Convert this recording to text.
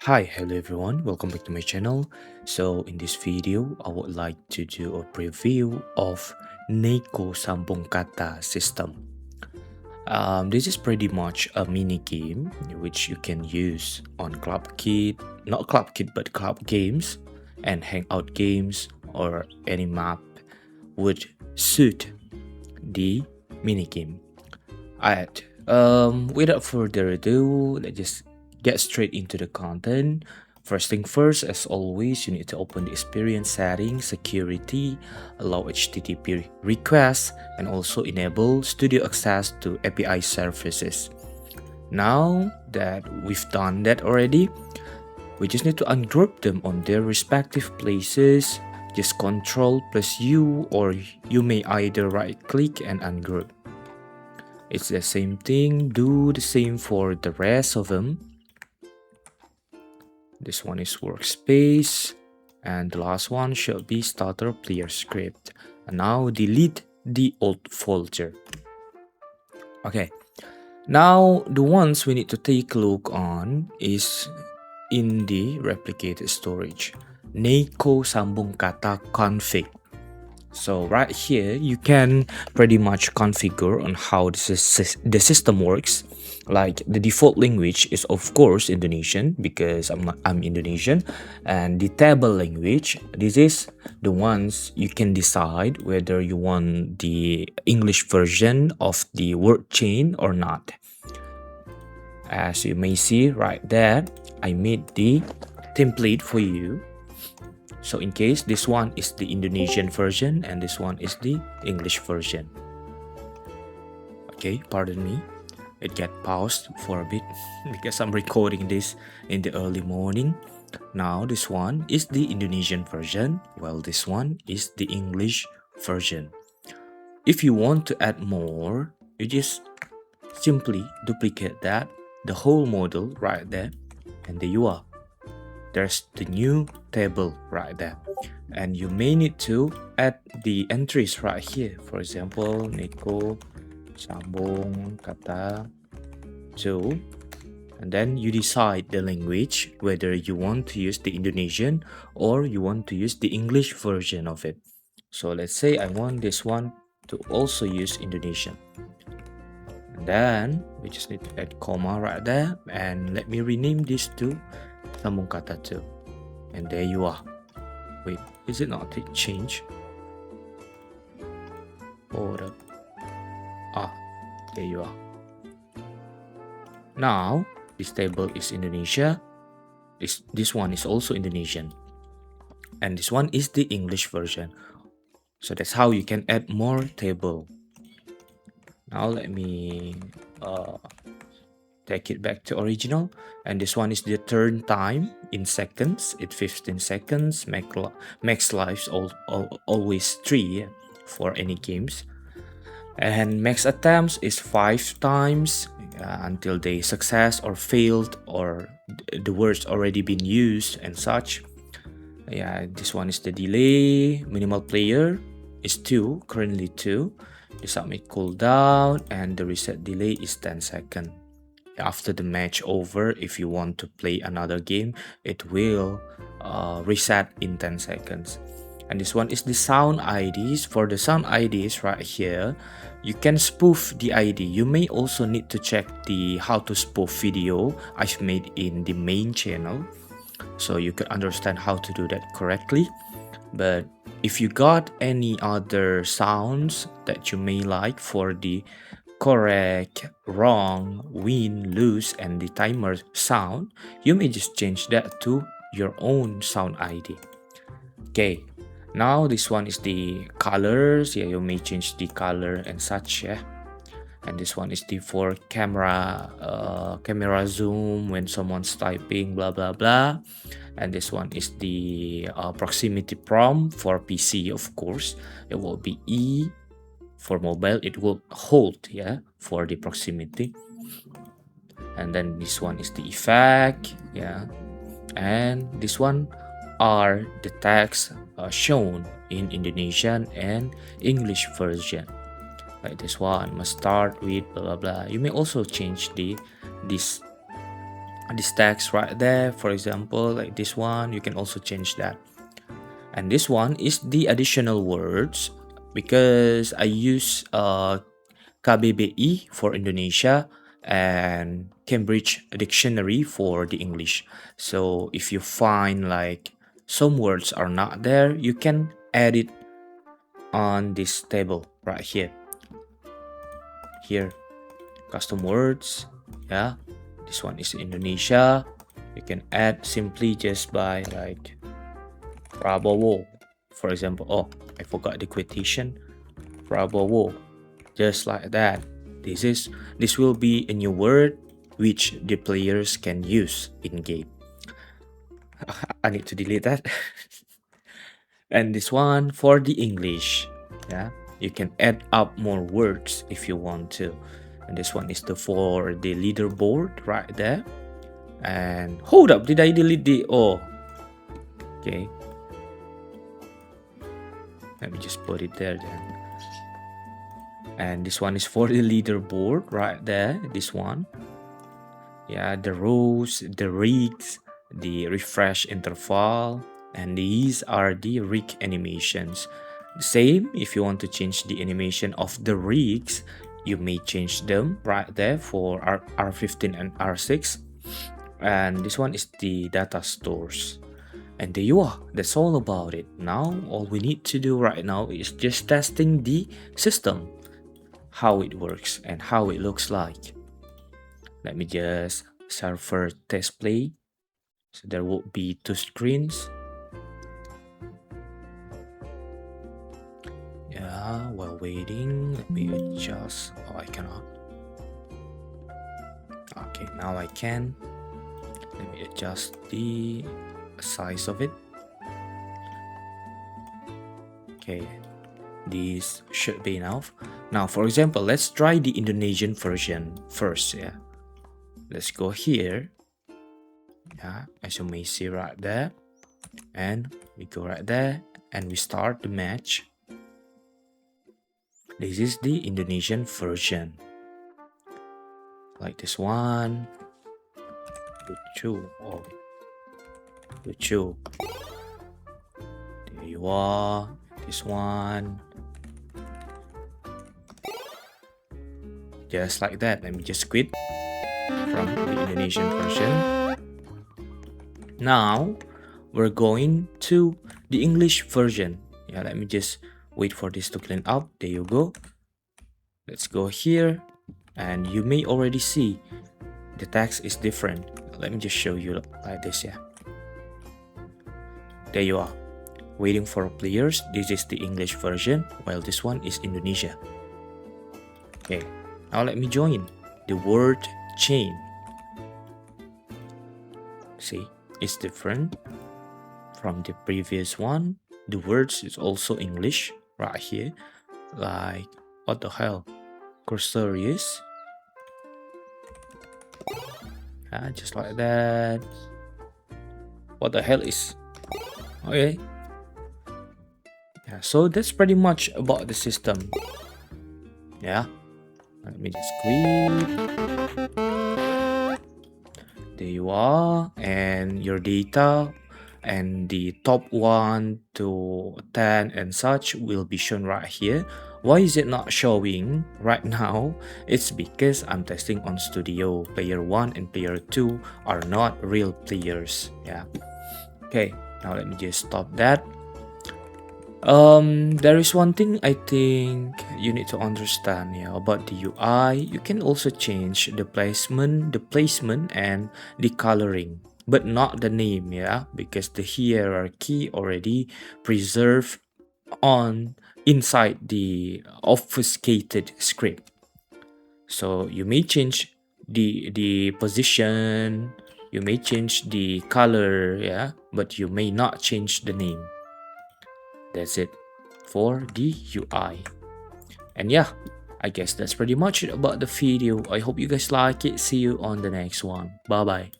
Hi, hello everyone, welcome back to my channel. So in this video, I would like to do a preview of Neko Sambung Kata system. This is pretty much a mini game which you can use on Club Kit, not Club Kit but Club games and Hangout games or any map would suit the mini game. Alright, without further ado, let's just get straight into the content. First thing first, as always, you need to open the experience settings, security, allow HTTP requests, and also enable studio access to API services. Now that we've done that already, we just need to ungroup them on their respective places. Just Ctrl plus U, or you may either right click and ungroup. It's the same thing, do the same for the rest of them. This one is workspace, and the last one should be starter player script. And now delete the old folder. Okay, now the ones we need to take a look on is in the replicated storage. Neko Sambung Kata config. So right here, you can pretty much configure on how the system works. Like the default language is of course Indonesian because I'm Indonesian, and the table language, this is the ones you can decide whether you want the English version of the word chain or not. As you may see right there, I made the template for you. So in case this one is the Indonesian version and this one is the English version. Okay, pardon me. It got paused for a bit because I'm recording this in the early morning. Now this one is the Indonesian version, while this one is the English version. If you want to add more, you just simply duplicate that, the whole model right there, and there you are. There's the new table right there, and you may need to add the entries right here. For example, Neko Sambung Kata 2, and then you decide the language, whether you want to use the Indonesian or you want to use the English version of it. So let's say I want this one to also use Indonesian, and then we just need to add comma right there, and let me rename this to Sambung Kata 2. And there you are. Wait, is it not change? Hold up. There you are. Now, this table is Indonesia. This one is also Indonesian. And this one is the English version. So that's how you can add more table. Now let me take it back to original, and this one is the turn time in seconds. It's 15 seconds. Max lives always 3 for any games, and max attempts is 5 times until they success or failed or the words already been used and such. Yeah, this one is the delay. Minimal player is 2, currently 2. The submit cooldown and the reset delay is 10 seconds. After the match over, if you want to play another game, it will reset in 10 seconds. And this one is the sound IDs. For the sound IDs right here, you can spoof the ID. You may also need to check the how to spoof video I've made in the main channel, so you can understand how to do that correctly. But if you got any other sounds that you may like for the correct, wrong, win, lose, and the timer sound, you may just change that to your own sound ID. Okay, now this one is the colors. Yeah, you may change the color and such. Yeah, and this one is the for camera zoom when someone's typing, blah blah blah. And this one is the proximity prompt for PC. Of course, it will be E. For mobile, it will hold, yeah, for the proximity. And then this one is the effect, yeah, and this one are the text shown in Indonesian and English version. Like this one must start with blah blah blah. You may also change this this text right there. For example, like this one, you can also change that. And this one is the additional words, because I use KBBI for Indonesia and Cambridge Dictionary for the English. So if you find like some words are not there, you can add it on this table right here. Here, custom words. Yeah, this one is Indonesia. You can add simply just by like Prabowo, for example. Oh, I forgot the quotation. Prabowo, just like that. This will be a new word which the players can use in game. I need to delete that. And this one for the English. Yeah, you can add up more words if you want to. And this one is for the leaderboard right there. And hold up, did I delete the okay. Let me just put it there then. And this one is for the leaderboard right there. This one. Yeah, the rows, the rigs, the refresh interval, and these are the rig animations. Same, if you want to change the animation of the rigs, you may change them right there for R15 and R6. And this one is the data stores. And there you are, that's all about it. Now all we need to do right now is just testing the system, how it works and how it looks like. Let me just server test play. So there will be 2 screens. Yeah, while waiting, let me adjust. Oh, I cannot. Okay, now I can. Let me adjust the size of it. Okay, this should be enough. Now, for example, let's try the Indonesian version first. Yeah, let's go here. Yeah, as you may see right there, and we go right there and we start the match. This is the Indonesian version, like this one. Lucu. Oh, lucu. There you are. This one. Just like that. Let me just quit from the Indonesian version. Now we're going to the English version. Yeah, let me just wait for this to clean up. There you go. Let's go here, and you may already see the text is different. Let me just show you like this. Yeah, there you are. Waiting for players. This is the English version, while this one is Indonesia. Okay, now let me join the word chain. See, it's different from the previous one. The words is also English right here. Like, what the hell? Cursor is. Just like that. What the hell is? Okay. Yeah, so that's pretty much about the system. Yeah. Let me just quit. There you are, and your data and the top 1 to 10 and such will be shown right here. Why is it not showing right now? It's because I'm testing on Studio. Player 1 and player 2 are not real players. Yeah. Okay, now let me just stop that. There is one thing I think you need to understand, yeah, about the UI. You can also change the placement and the coloring, but not the name, yeah, because the hierarchy already preserved on inside the obfuscated script. So you may change the position, you may change the color, yeah, but you may not change the name. That's it for the UI. And yeah, I guess that's pretty much it about the video. I hope you guys like it. See you on the next one. Bye bye.